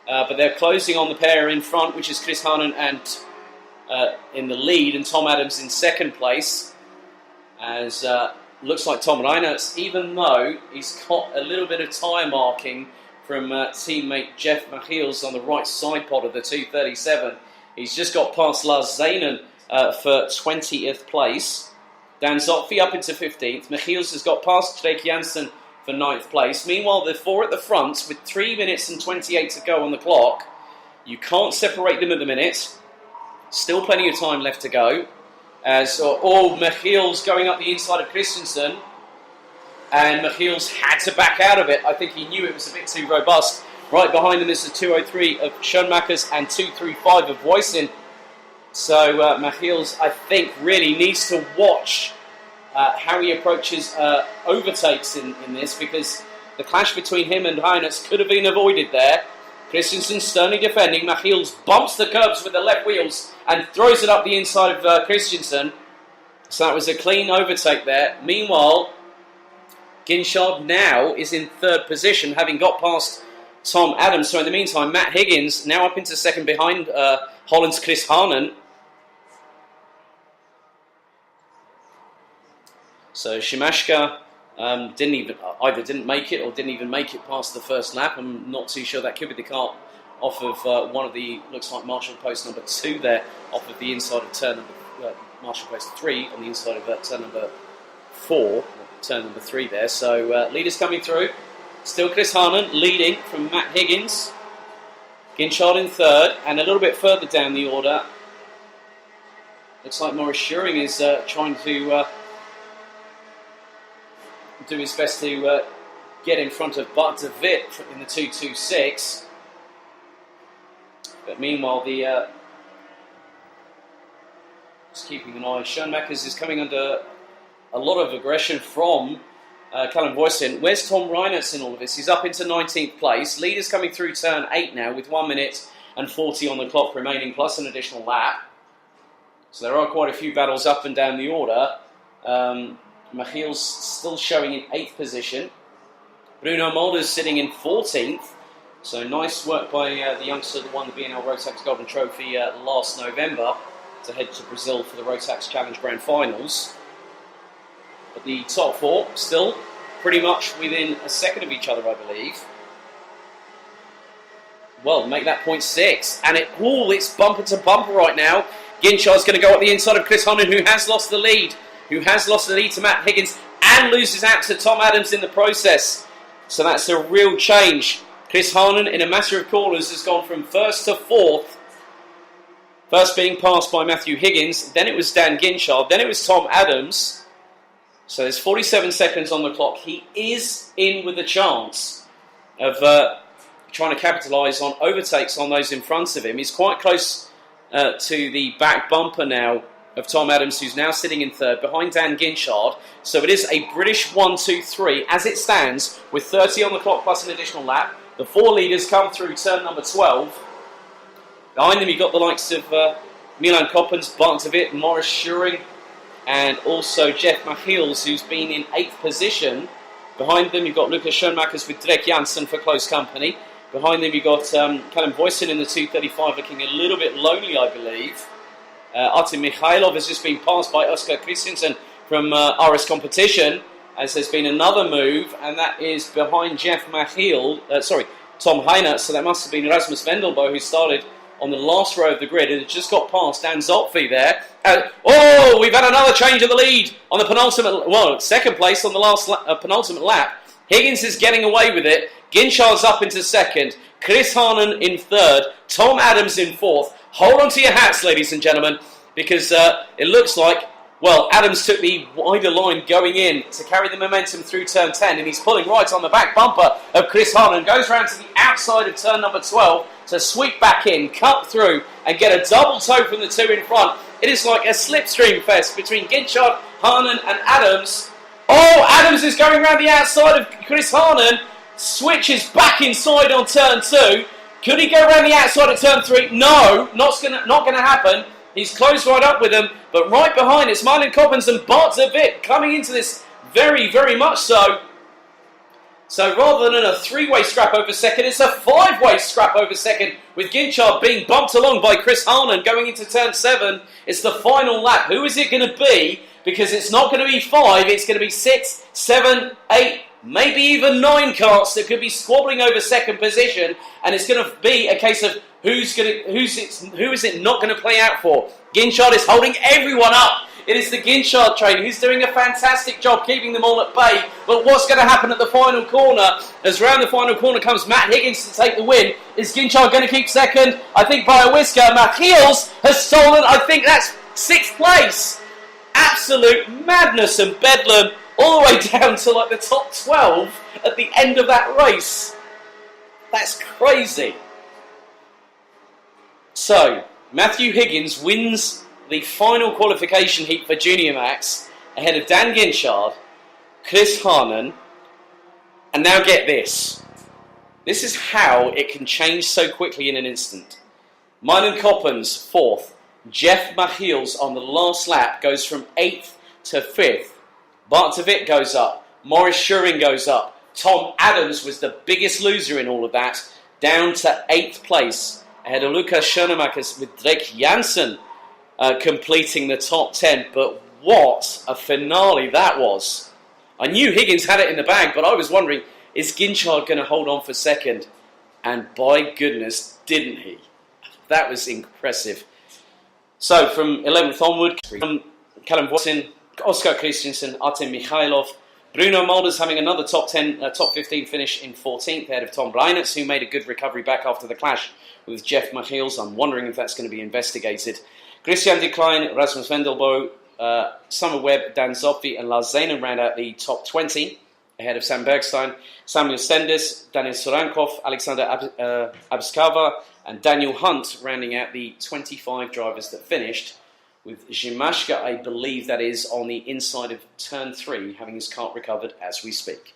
Speaker 1: But they're closing on the pair in front, which is Chris Harnan and in the lead, and Tom Adams in second place. As looks like Tom Reinertz, even though he's got a little bit of tyre marking from teammate Jeff Machiels on the right side pod of the 237. He's just got past Lars Zanen for 20th place. Dan Zotfi up into 15th. Machiels has got past Drake Janssen for 9th place. Meanwhile, the 4 at the front with 3 minutes and 28 to go on the clock. You can't separate them at the minute. Still plenty of time left to go. As Machiels going up the inside of Christensen. And Machiels had to back out of it. I think he knew it was a bit too robust. Right behind him is the 203 of Schoenmakers and 235 of Voisin. So Machiels, I think, really needs to watch how he approaches overtakes in this, because the clash between him and Reinertz could have been avoided there. Christensen sternly defending. Machiels bumps the curbs with the left wheels and throws it up the inside of Christensen. So that was a clean overtake there. Meanwhile, Ginchard now is in third position, having got past Tom Adams. So in the meantime, Matt Higgins now up into second behind Holland's Chris Harnan. So Shimashka didn't make it or didn't even make it past the first lap. I'm not too sure. That could be the car off of one of the, looks like Marshall Post number 2 there, off of the inside of turn number, Marshall Post 3 on the inside of turn number 4, turn number 3 there. So leaders coming through. Still Chris Harnan leading from Matt Higgins. Ginchard in third, and a little bit further down the order, looks like Maurice Schuring is trying to do his best to get in front of Bart de Witt in the 226. But meanwhile, just keeping an eye, Schoenmakers is coming under a lot of aggression from Callum Voisin. Where's Tom Reinertz in all of this? He's up into 19th place. Leaders coming through turn 8 now with 1 minute and 40 on the clock remaining, plus an additional lap. So there are quite a few battles up and down the order. Machiels still showing in 8th position. Bruno Mulder's sitting in 14th. So nice work by the youngster that won the BNL Rotax Golden Trophy last November to head to Brazil for the Rotax Challenge Grand Finals. But the top 4 still pretty much within a second of each other, I believe. Well, make that 0.6. And it's bumper to bumper right now. Ginchard's going to go up the inside of Chris Harnan, who has lost the lead. To Matt Higgins and loses out to Tom Adams in the process. So that's a real change. Chris Harnan, in a matter of corners, has gone from first to fourth. First being passed by Matthew Higgins, then it was Dan Ginchard, then it was Tom Adams. So there's 47 seconds on the clock. He is in with a chance of trying to capitalise on overtakes on those in front of him. He's quite close to the back bumper now of Tom Adams, who's now sitting in third behind Dan Ginchard. So it is a British 1-2-3 as it stands with 30 on the clock plus an additional lap. The 4 leaders come through turn number 12. Behind them you've got the likes of Milan Coppens, Bart de Witt, Maurice Schuring, and also Jeff Machiels, who's been in 8th position. Behind them you've got Lucas Schoenmakers with Drake Janssen for close company. Behind them you've got Callum Voisin in the 235 looking a little bit lonely, I believe. Artem Mikhailov has just been passed by Oskar Christensen from RS Competition, as there's been another move, and that is behind Tom Heiner, so that must have been Rasmus Vendelbo, who started on the last row of the grid and had just got past Dan Zolfi there. We've had another change of the lead on the second place on the last penultimate lap. Higgins is getting away with it. Ginchard's up into second. Chris Harnan in third. Tom Adams in fourth. Hold on to your hats, ladies and gentlemen. because it looks like, well, Adams took the wider line going in to carry the momentum through turn 10, and he's pulling right on the back bumper of Chris Harlan, goes round to the outside of turn number 12 to sweep back in, cut through, and get a double toe from the two in front. It is like a slipstream fest between Ginchard, Harlan and Adams. Oh, Adams is going round the outside of Chris Harlan, switches back inside on turn 2. Could he go round the outside of turn 3? No, not going to happen. He's closed right up with him, but right behind it's Marlon Coppens and Bart de Wit coming into this very, very much so. So rather than a three-way scrap over second, it's a five-way scrap over second, with Ginchard being bumped along by Chris Harlan going into turn 7. It's the final lap. Who is it going to be? Because it's not going to be 5, it's going to be 6, 7, 8, maybe even 9 carts that could be squabbling over second position, and it's going to be a case of who is it not going to play out for. Ginchard is holding everyone up. It is the Ginchard train who's doing a fantastic job keeping them all at bay. But what's going to happen at the final corner? As round the final corner comes Matt Higgins to take the win. Is Ginchard going to keep second? I think by a whisker. Machiels has stolen, I think that's 6th place. Absolute madness and bedlam all the way down to like the top 12 at the end of that race. That's crazy. So, Matthew Higgins wins the final qualification heat for Junior Max ahead of Dan Ginchard, Chris Harlan, and now get this. This is how it can change so quickly in an instant. Mylan Coppens, 4th. Jeff Machiels on the last lap goes from 8th to 5th. Bart de Wit goes up. Maurice Schuring goes up. Tom Adams was the biggest loser in all of that, down to 8th place. Ahead of Lucas Schoenemakers with Drake Janssen completing the top 10. But what a finale that was. I knew Higgins had it in the bag, but I was wondering, is Ginchard going to hold on for second? And by goodness, didn't he? That was impressive. So from 11th onward, Callum Watson, Oscar Christensen, Artem Mikhailov, Bruno Mulders having another top 15 finish in 14th ahead of Tom Reiners, who made a good recovery back after the clash with Jeff Machiels. I'm wondering if that's going to be investigated. Christian de Klein, Rasmus Vendelbo, Summer Webb, Dan Zopfi and Lars Zenen round out the top 20 ahead of Sam Bergstein, Samuel Stendes, Daniel Sorankov, Alexander Abskava and Daniel Hunt rounding out the 25 drivers that finished, with Zimashka, I believe that is, on the inside of turn 3, having his cart recovered as we speak.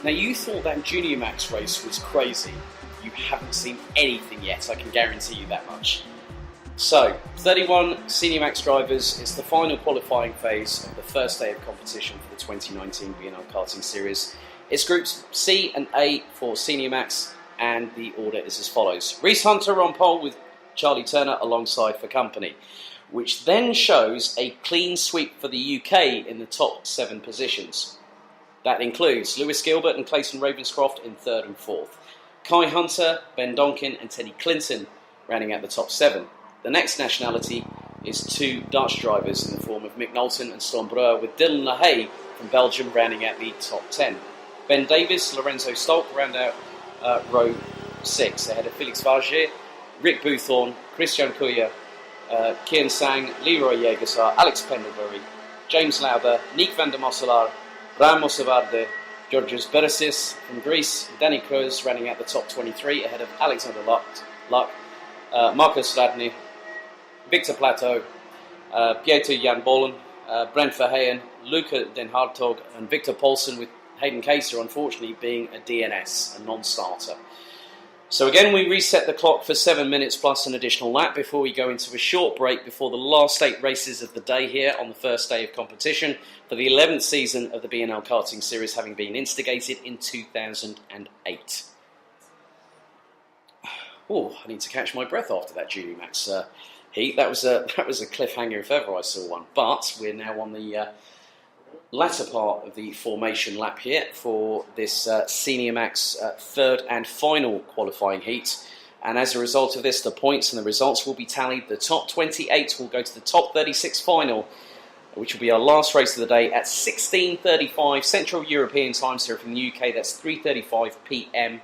Speaker 1: Now, you thought that Junior Max race was crazy. you haven't seen anything yet, I can guarantee you that much. So, 31 Senior Max drivers. It's the final qualifying phase of the first day of competition for the 2019 BNL Karting Series. It's groups C and A for Senior Max, and the order is as follows. Reese Hunter on pole with Charlie Turner alongside for company, which then shows a clean sweep for the UK in the top 7 positions. That includes Lewis Gilbert and Clayton Ravenscroft in 3rd and 4th. Kai Hunter, Ben Donkin and Teddy Clinton rounding out the top 7. The next nationality is 2 Dutch drivers in the form of Mick Knowlton and Storm Breuer, with Dylan LaHaye from Belgium rounding out the top 10. Ben Davis, Lorenzo Stolk round out row 6 ahead of Felix Vargier, Rick Boothorn, Christian Kuya, Kian Sang, Leroy Jägersar, Alex Pendlebury, James Lowther, Nick van der Mosselaar, Ramos Avarde, Georgios Beresis from Greece, Danny Cruz rounding out the top 23 ahead of Alexander Luck, Marcus Radney, Victor Plateau, Pieter Jan Bolen, Brent Verheyen, Luca Den Hartog and Victor Paulsen, with Hayden Kaiser unfortunately being a DNS, a non-starter. So again, we reset the clock for 7 minutes plus an additional lap before we go into a short break before the last 8 races of the day here on the first day of competition for the 11th season of the BNL Karting Series, having been instigated in 2008. Oh, I need to catch my breath after that Junior Max heat. That was a cliffhanger if ever I saw one. But we're now on the latter part of the formation lap here for this Senior Max third and final qualifying heat. And as a result of this, the points and the results will be tallied. The top 28 will go to the top 36 final, which will be our last race of the day at 16:35 Central European time. So from the UK, that's 3:35 p.m.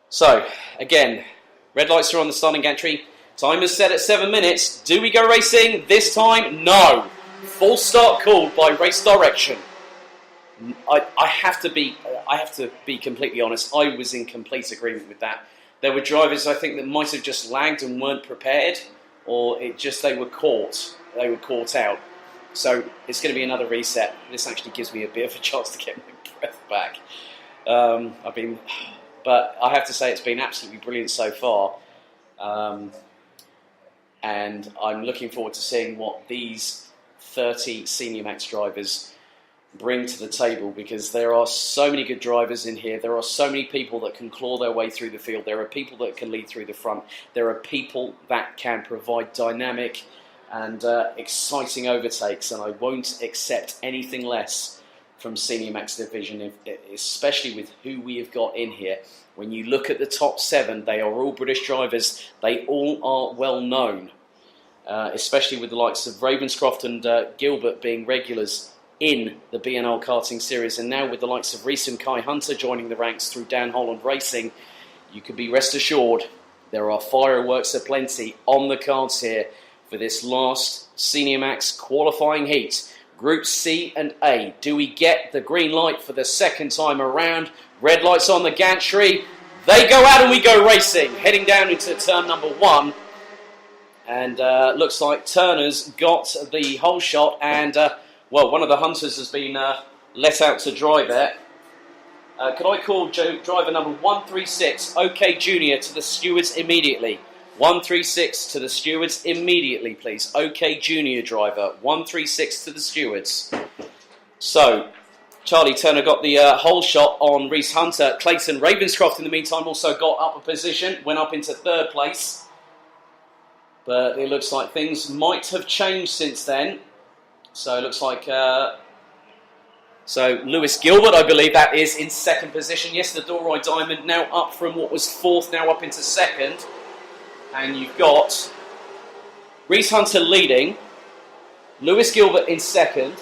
Speaker 1: So, again, red lights are on the starting gantry. Time is set at 7 minutes. Do we go racing this time? No. Full start called by race direction. I have to be completely honest. I was in complete agreement with that. There were drivers, I think, that might have just lagged and weren't prepared, or they were caught. They were caught out. So it's going to be another reset. This actually gives me a bit of a chance to get my breath back. But I have to say it's been absolutely brilliant so far. And I'm looking forward to seeing what these 30 Senior Max drivers bring to the table, because there are so many good drivers in here. There are so many people that can claw their way through the field. There are people that can lead through the front. There are people that can provide dynamic and exciting overtakes, and I won't accept anything less from Senior Max Division, especially with who we have got in here. When you look at the top 7, they are all British drivers. They all are well known, especially with the likes of Ravenscroft and Gilbert being regulars in the BNL Karting Series, and now with the likes of Reese and Kai Hunter joining the ranks through Dan Holland Racing, you can be rest assured there are fireworks aplenty on the cards here for this last Senior Max qualifying heat. Group C and A. Do we get the green light for the second time around? Red lights on the gantry. They go out and we go racing. Heading down into turn number 1. And looks like Turner's got the whole shot. And, one of the Hunters has been let out to dry there. Could I call driver number 136, OK Junior, to the stewards immediately? 136 to the stewards immediately, please. OK Junior driver, 136 to the stewards. So, Charlie Turner got the whole shot on Reese Hunter. Clayton Ravenscroft, in the meantime, also got up a position, went up into 3rd place. But it looks like things might have changed since then. So it looks like... So Lewis Gilbert, I believe that is, in 2nd position. Yes, the Doroi Diamond now up from what was 4th, now up into 2nd. And you've got Reese Hunter leading, Lewis Gilbert in 2nd,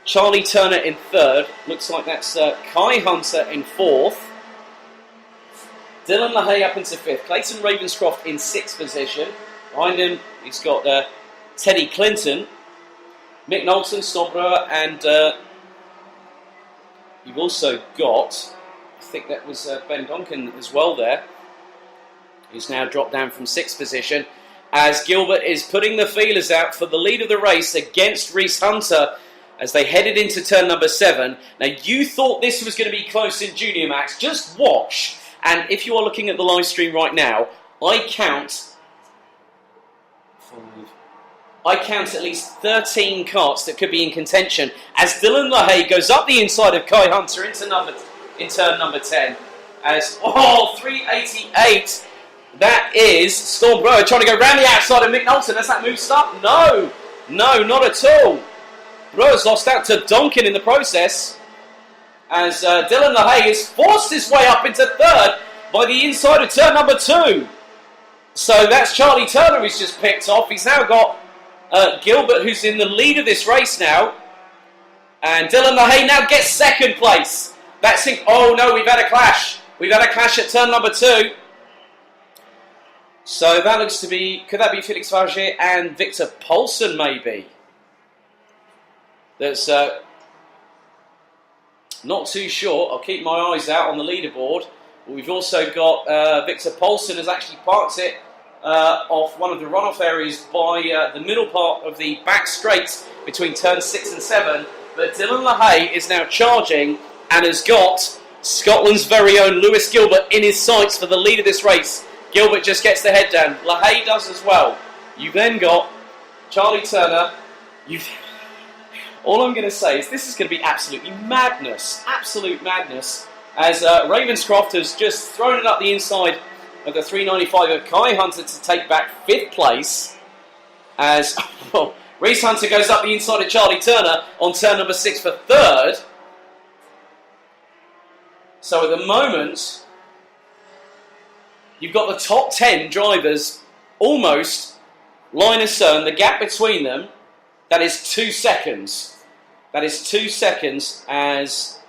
Speaker 1: Charlie Turner in 3rd, looks like that's Kai Hunter in 4th, Dylan LaHaye up into 5th, Clayton Ravenscroft in 6th position, behind him he's got Teddy Clinton, Mick Knowlton, Storm Breuer, and you've also got, I think that was Ben Donkin as well there, who's now dropped down from 6th position, as Gilbert is putting the feelers out for the lead of the race against Reese Hunter. as they headed into turn number 7. Now, you thought this was going to be close in Junior Max. Just watch. And if you are looking at the live stream right now, I count at least 13 karts that could be in contention as Dylan LaHaye goes up the inside of Kai Hunter in turn number 10. As 388. That is Storm Broer trying to go round the outside of Mick Knowlton. Has that move start? No, not at all. Broer's lost out to Donkin in the process as Dylan LaHaye has forced his way up into third by the inside of turn number 2. So that's Charlie Turner who's just picked off. He's now got Gilbert, who's in the lead of this race now. And Dylan LaHaye now gets second place. Oh no, we've had a clash. We've had a clash at turn number 2. So that looks to be, could that be Felix Vargier and Victor Poulsen maybe? That's not too sure. I'll keep my eyes out on the leaderboard. But we've also got Victor Poulsen has actually parked it off one of the runoff areas by the middle part of the back straight between turn 6 and 7. But Dylan LaHaye is now charging and has got Scotland's very own Lewis Gilbert in his sights for the lead of this race. Gilbert just gets the head down. LaHaye does as well. You've then got Charlie Turner. All I'm going to say is this is going to be absolutely madness. Absolute madness. As Ravenscroft has just thrown it up the inside of the 395 of Kai Hunter to take back 5th place. As Reese Hunter goes up the inside of Charlie Turner on turn number 6 for 3rd. So at the moment, you've got the top 10 drivers almost line astern. The gap between them, that is 2 seconds. That is 2 seconds as,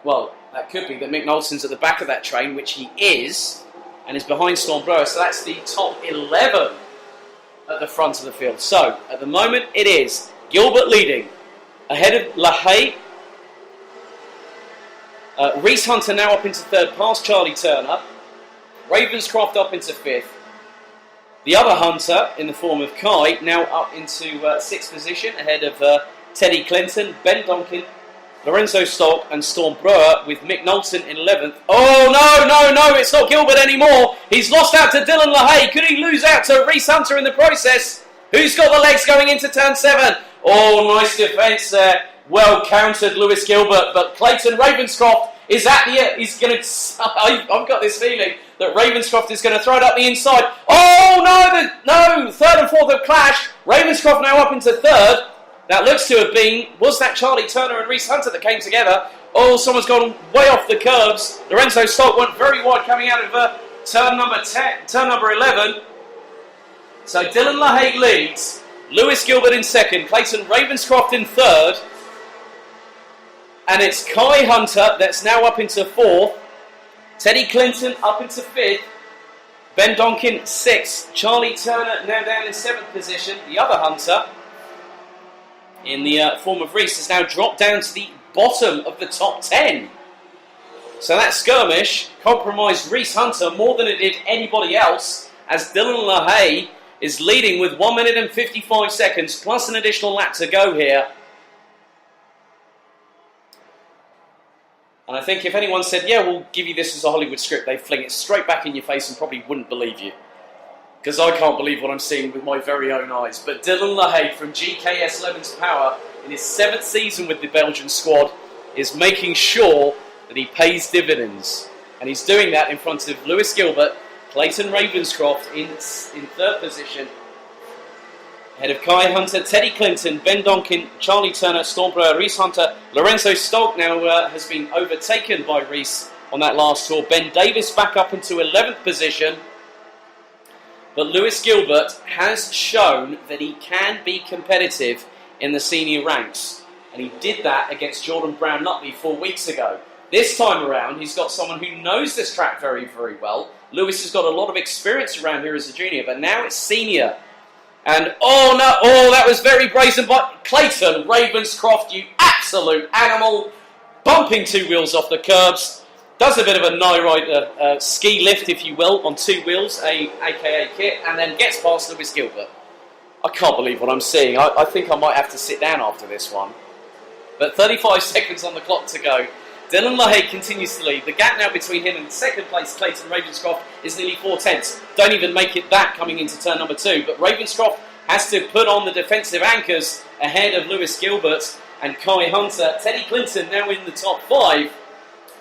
Speaker 1: well, that could be that Mick Knowlton's at the back of that train, which he is, and is behind Storm Broer. So that's the top 11 at the front of the field. So at the moment, it is Gilbert leading ahead of LaHaye. Reese Hunter now up into 3rd past Charlie Turner. Ravenscroft up into 5th. The other Hunter, in the form of Kai, now up into 6th position ahead of Teddy Clinton, Ben Donkin, Lorenzo Stock and Storm Broer with Mick Knowlton in 11th. Oh, no, it's not Gilbert anymore. He's lost out to Dylan LaHaye. Could he lose out to Reese Hunter in the process? Who's got the legs going into turn 7? Oh, nice defence there. Well countered, Lewis Gilbert, but Clayton Ravenscroft is at the end. He's going to. I've got this feeling that Ravenscroft is going to throw it up the inside. Oh no! 3rd and 4th have clashed. Ravenscroft now up into 3rd. That looks to have been. Was that Charlie Turner and Reese Hunter that came together? Oh, someone's gone way off the curbs. Lorenzo Stock went very wide coming out of turn number 10, turn number 11. So Dylan LaHaye leads. Lewis Gilbert in 2nd. Clayton Ravenscroft in 3rd. And it's Kai Hunter that's now up into 4th. Teddy Clinton up into 5th. Ben Donkin 6th. Charlie Turner now down in 7th position. The other Hunter, in the form of Reese, has now dropped down to the bottom of the top 10. So that skirmish compromised Reese Hunter more than it did anybody else, as Dylan LaHaye is leading with 1 minute and 55 seconds plus an additional lap to go here. And I think if anyone said, yeah, we'll give you this as a Hollywood script, they'd fling it straight back in your face and probably wouldn't believe you. Because I can't believe what I'm seeing with my very own eyes. But Dylan LaHaye from GKS Levens Power, in his 7th season with the Belgian squad, is making sure that he pays dividends. And he's doing that in front of Lewis Gilbert, Clayton Ravenscroft in 3rd position, ahead of Kai Hunter, Teddy Clinton, Ben Donkin, Charlie Turner, Storm Broer, Reese Hunter. Lorenzo Stock now has been overtaken by Reese on that last tour. Ben Davis back up into 11th position. But Lewis Gilbert has shown that he can be competitive in the senior ranks. And he did that against Jordan Brown-Nutley 4 weeks ago. This time around, he's got someone who knows this track very, very well. Lewis has got a lot of experience around here as a junior, but now it's senior. And that was very brazen by Clayton Ravenscroft, you absolute animal. Bumping 2 wheels off the curbs. Does a bit of a Nyride ski lift, if you will, on 2 wheels, aka kit, and then gets past Lewis Gilbert. I can't believe what I'm seeing. I think I might have to sit down after this one. But 35 seconds on the clock to go. Dylan LaHaye continues to lead. The gap now between him and second place Clayton Ravenscroft is nearly 4/10. Don't even make it that coming into turn number 2. But Ravenscroft has to put on the defensive anchors ahead of Lewis Gilbert and Kai Hunter. Teddy Clinton now in the top 5.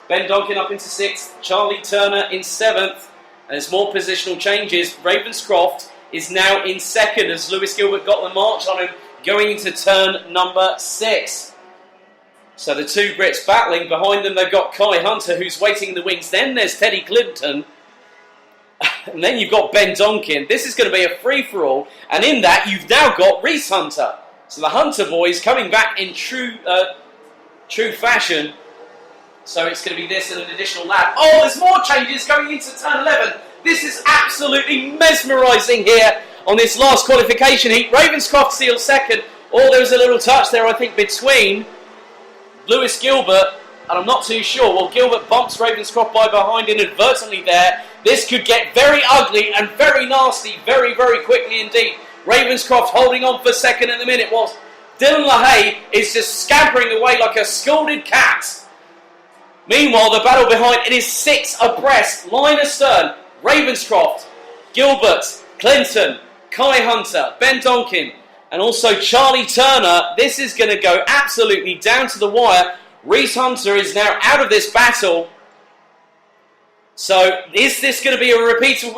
Speaker 1: Ben Donkin up into 6th. Charlie Turner in 7th. And there's more positional changes. Ravenscroft is now in 2nd as Lewis Gilbert got the march on him going into turn number 6. So the two Brits battling. Behind them they've got Kai Hunter who's waiting in the wings. Then there's Teddy Clinton. And then you've got Ben Donkin. This is going to be a free-for-all. And in that you've now got Reese Hunter. So the Hunter boys coming back in true fashion. So it's going to be this and an additional lap. Oh, there's more changes going into turn 11. This is absolutely mesmerising here on this last qualification heat. Ravenscroft seals 2nd. Oh, there was a little touch there, I think, between Lewis Gilbert, and I'm not too sure. Well, Gilbert bumps Ravenscroft by behind inadvertently there. This could get very ugly and very nasty very, very quickly indeed. Ravenscroft holding on for 2nd at the minute whilst Dylan LaHaye is just scampering away like a scolded cat. Meanwhile, the battle behind, it is 6 abreast, line astern. Ravenscroft, Gilbert, Clinton, Kai Hunter, Ben Donkin, and also Charlie Turner. This is going to go absolutely down to the wire. Reese Hunter is now out of this battle. So is this going to be a repeat of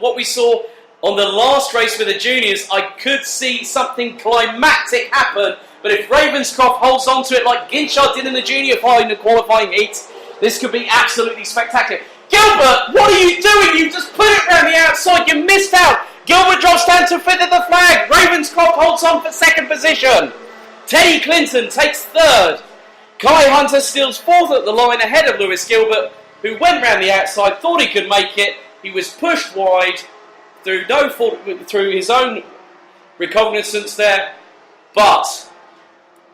Speaker 1: what we saw on the last race with the juniors? I could see something climactic happen, but if Ravenscroft holds on to it like Ginchard did in the junior final qualifying heat, this could be absolutely spectacular. Gilbert, what are you doing? You just put it round the outside. You missed out. Gilbert drops down to 5th of the flag. Ravenscroft holds on for 2nd position. Teddy Clinton takes 3rd. Kai Hunter steals 4th at the line ahead of Lewis Gilbert, who went round the outside, thought he could make it. He was pushed wide through his own recognizance there. But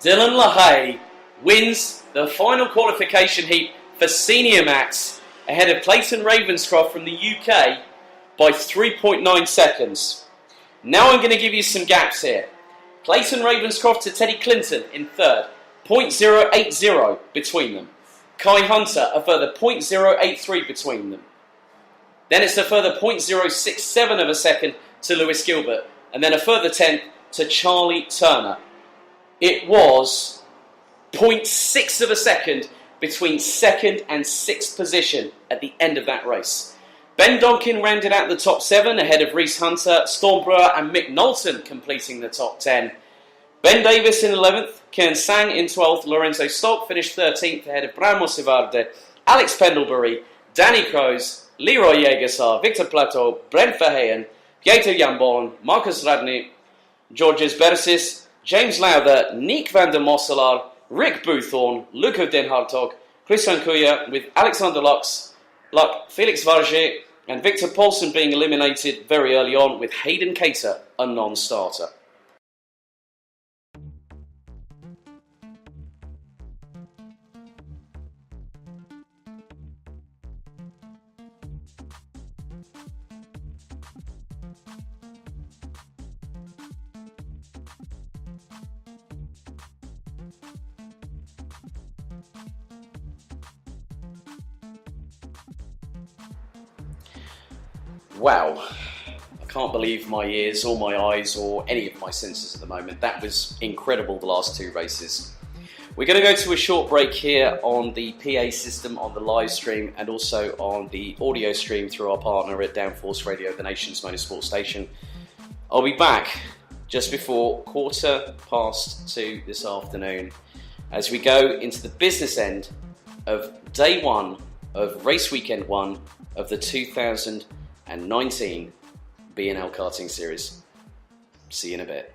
Speaker 1: Dylan LaHaye wins the final qualification heat for Senior Max ahead of Clayton Ravenscroft from the UK by 3.9 seconds. Now I'm going to give you some gaps here. Clayton Ravenscroft to Teddy Clinton in 3rd, 0.080 between them. Kai Hunter, a further 0.083 between them. Then it's a further 0.067 of a second to Lewis Gilbert, and then a further 10th to Charlie Turner. It was 0.6 of a second between 2nd and 6th position at the end of that race. Ben Donkin rounded out the top 7 ahead of Reese Hunter, Storm Brewer and Mick Knowlton completing the top 10. Ben Davis in 11th, Kern Sang in 12th, Lorenzo Stolk finished 13th ahead of Bramo Sivarde, Alex Pendlebury, Danny Kroes, Leroy Jägersar, Victor Plateau, Brent Verheyen, Pieter Jambon, Marcus Radney, Georges Bersis, James Lowther, Nick van der Mosselaar, Rick Boothorn, Luco Den Hartog, Christian Kuya with Alexander Luck, Felix Varget and Victor Paulsen being eliminated very early on with Hayden Cater a non-starter. Wow, I can't believe my ears or my eyes or any of my senses at the moment. That was incredible, the last 2 races. We're going to go to a short break here on the PA system, on the live stream, and also on the audio stream through our partner at Downforce Radio, the nation's motorsport station. I'll be back just before 2:15 this afternoon as we go into the business end of day 1 of race weekend 1 of the 2019 BNL Karting Series. See you in a bit.